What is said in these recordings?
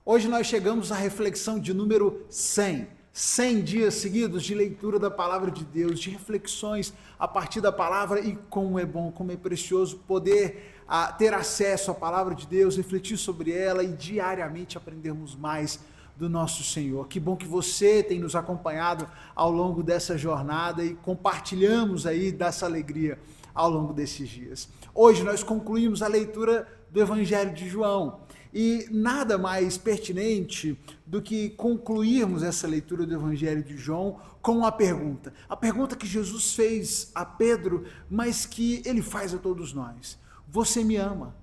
Hoje nós chegamos à reflexão de número 100. 100 dias seguidos de leitura da palavra de Deus, de reflexões a partir da palavra, e como é bom, como é precioso poder ter acesso à palavra de Deus, refletir sobre ela e diariamente aprendermos mais do nosso Senhor. Que bom que você tem nos acompanhado ao longo dessa jornada e compartilhamos aí dessa alegria ao longo desses dias. Hoje nós concluímos a leitura do Evangelho de João. E nada mais pertinente do que concluirmos essa leitura do Evangelho de João com uma pergunta. A pergunta que Jesus fez a Pedro, mas que ele faz a todos nós. Você me ama?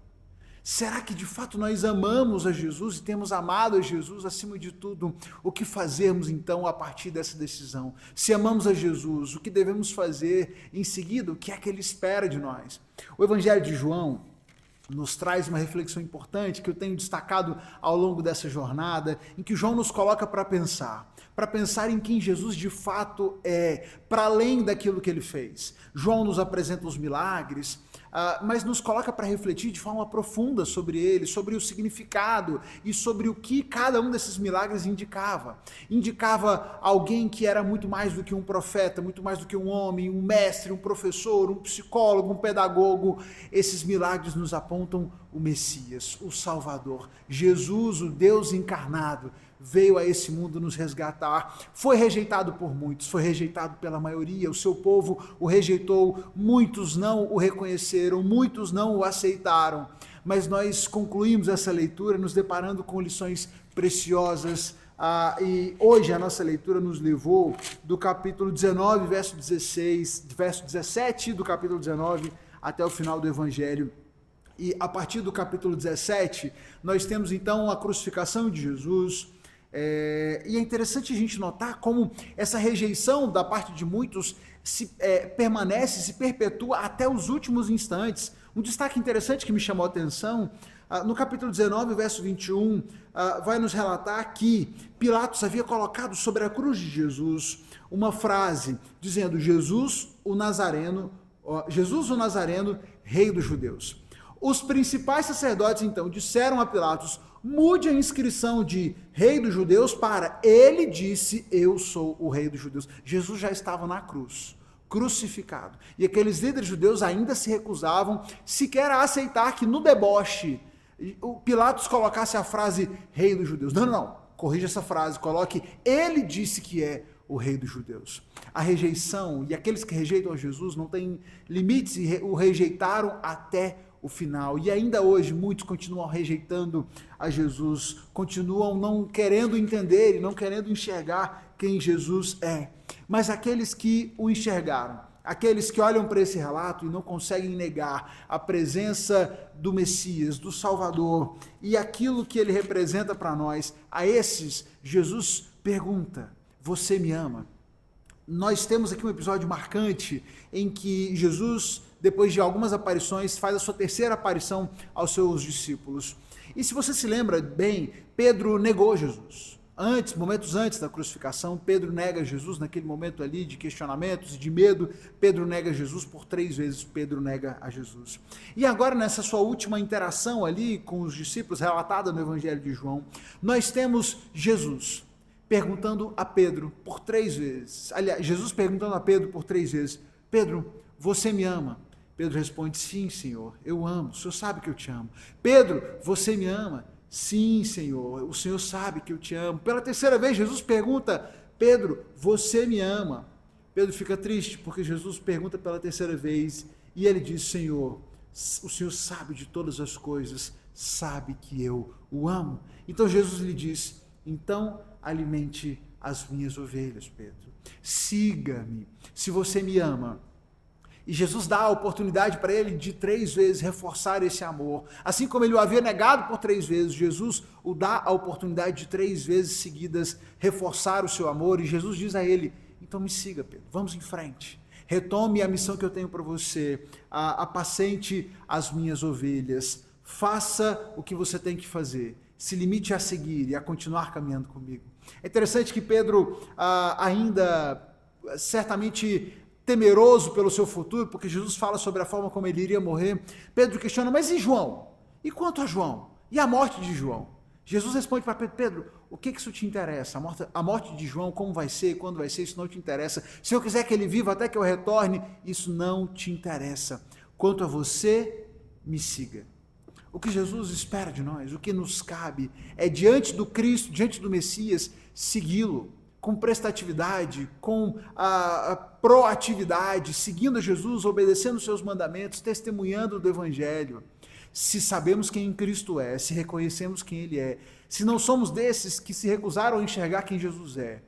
Será que de fato nós amamos a Jesus e temos amado a Jesus acima de tudo? O que fazermos então a partir dessa decisão? Se amamos a Jesus, o que devemos fazer em seguida? O que é que ele espera de nós? O Evangelho de João nos traz uma reflexão importante que eu tenho destacado ao longo dessa jornada, em que João nos coloca para pensar em quem Jesus de fato é, para além daquilo que ele fez. João nos apresenta os milagres, mas nos coloca para refletir de forma profunda sobre ele, sobre o significado e sobre o que cada um desses milagres indicava. Indicava alguém que era muito mais do que um profeta, muito mais do que um homem, um mestre, um professor, um psicólogo, um pedagogo. Esses milagres nos apontam o Messias, o Salvador. Jesus, o Deus encarnado, veio a esse mundo nos resgatar, foi rejeitado por muitos, foi rejeitado pela maioria, o seu povo o rejeitou, muitos não o reconheceram, muitos não o aceitaram, mas nós concluímos essa leitura nos deparando com lições preciosas, e hoje a nossa leitura nos levou do capítulo 19, verso 17 do capítulo 19 até o final do Evangelho. E a partir do capítulo 17, nós temos então a crucificação de Jesus. E é interessante a gente notar como essa rejeição da parte de muitos permanece, se perpetua até os últimos instantes. Um destaque interessante que me chamou a atenção, no capítulo 19, verso 21, vai nos relatar que Pilatos havia colocado sobre a cruz de Jesus uma frase dizendo: Jesus o Nazareno, rei dos judeus. Os principais sacerdotes então disseram a Pilatos: mude a inscrição de rei dos judeus para ele disse, eu sou o rei dos judeus. Jesus já estava na cruz, crucificado. E aqueles líderes judeus ainda se recusavam sequer a aceitar que no deboche o Pilatos colocasse a frase rei dos judeus. Não, corrija essa frase, coloque ele disse que é o rei dos judeus. A rejeição, e aqueles que rejeitam a Jesus não têm limites, e o rejeitaram até o final. E ainda hoje muitos continuam rejeitando a Jesus, continuam não querendo entender e não querendo enxergar quem Jesus é. Mas aqueles que o enxergaram, aqueles que olham para esse relato e não conseguem negar a presença do Messias, do Salvador e aquilo que ele representa para nós, a esses Jesus pergunta: você me ama? Nós temos aqui um episódio marcante em que Jesus, depois de algumas aparições, faz a sua terceira aparição aos seus discípulos. E se você se lembra bem, Pedro negou Jesus. Momentos antes da crucificação, Pedro nega Jesus, naquele momento ali de questionamentos e de medo, Pedro nega Jesus por 3 vezes, Pedro nega a Jesus. E agora, nessa sua última interação ali com os discípulos, relatada no Evangelho de João, nós temos Jesus perguntando a Pedro por 3 vezes. Aliás, Jesus perguntando a Pedro por 3 vezes: Pedro, você me ama? Pedro responde: sim, Senhor, eu amo, o Senhor sabe que eu te amo. Pedro, você me ama? Sim, Senhor, o Senhor sabe que eu te amo. Pela 3ª vez, Jesus pergunta: Pedro, você me ama? Pedro fica triste, porque Jesus pergunta pela 3ª vez, e ele diz: Senhor, o Senhor sabe de todas as coisas, sabe que eu o amo. Então Jesus lhe diz: então alimente as minhas ovelhas, Pedro. Siga-me, se você me ama. E Jesus dá a oportunidade para ele de 3 vezes reforçar esse amor. Assim como ele o havia negado por 3 vezes, Jesus o dá a oportunidade de 3 vezes seguidas reforçar o seu amor. E Jesus diz a ele: então me siga, Pedro, vamos em frente. Retome a missão que eu tenho para você, apacente as minhas ovelhas, faça o que você tem que fazer, se limite a seguir e a continuar caminhando comigo. É interessante que Pedro, ainda certamente temeroso pelo seu futuro, porque Jesus fala sobre a forma como ele iria morrer, Pedro questiona: mas e João? E quanto a João? E a morte de João? Jesus responde para Pedro: Pedro, o que isso te interessa? A morte de João, como vai ser, quando vai ser, isso não te interessa. Se eu quiser que ele viva até que eu retorne, isso não te interessa. Quanto a você, me siga. O que Jesus espera de nós, o que nos cabe, é diante do Cristo, diante do Messias, segui-lo com prestatividade, com a proatividade, seguindo Jesus, obedecendo os seus mandamentos, testemunhando do Evangelho. Se sabemos quem Cristo é, se reconhecemos quem Ele é, se não somos desses que se recusaram a enxergar quem Jesus é,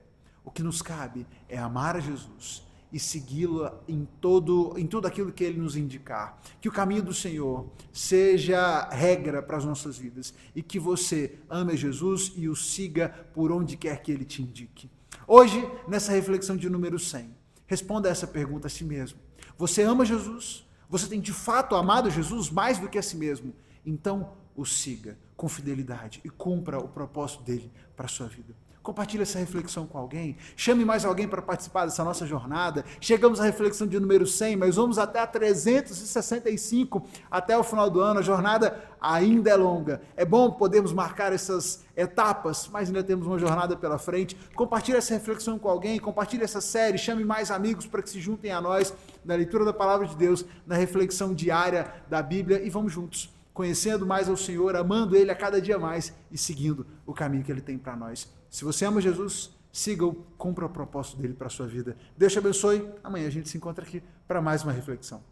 o que nos cabe é amar a Jesus e segui-lo em tudo aquilo que Ele nos indicar. Que o caminho do Senhor seja regra para as nossas vidas e que você ame Jesus e o siga por onde quer que Ele te indique. Hoje, nessa reflexão de número 100, responda essa pergunta a si mesmo. Você ama Jesus? Você tem de fato amado Jesus mais do que a si mesmo? Então, o siga com fidelidade e cumpra o propósito dele para a sua vida. Compartilhe essa reflexão com alguém, chame mais alguém para participar dessa nossa jornada. Chegamos à reflexão de número 100, mas vamos até a 365 até o final do ano. A jornada ainda é longa. É bom podermos marcar essas etapas, mas ainda temos uma jornada pela frente. Compartilhe essa reflexão com alguém, compartilhe essa série, chame mais amigos para que se juntem a nós na leitura da Palavra de Deus, na reflexão diária da Bíblia, e vamos juntos, conhecendo mais ao Senhor, amando Ele a cada dia mais e seguindo o caminho que Ele tem para nós. Se você ama Jesus, siga-o, cumpra o propósito dele para a sua vida. Deus te abençoe. Amanhã a gente se encontra aqui para mais uma reflexão.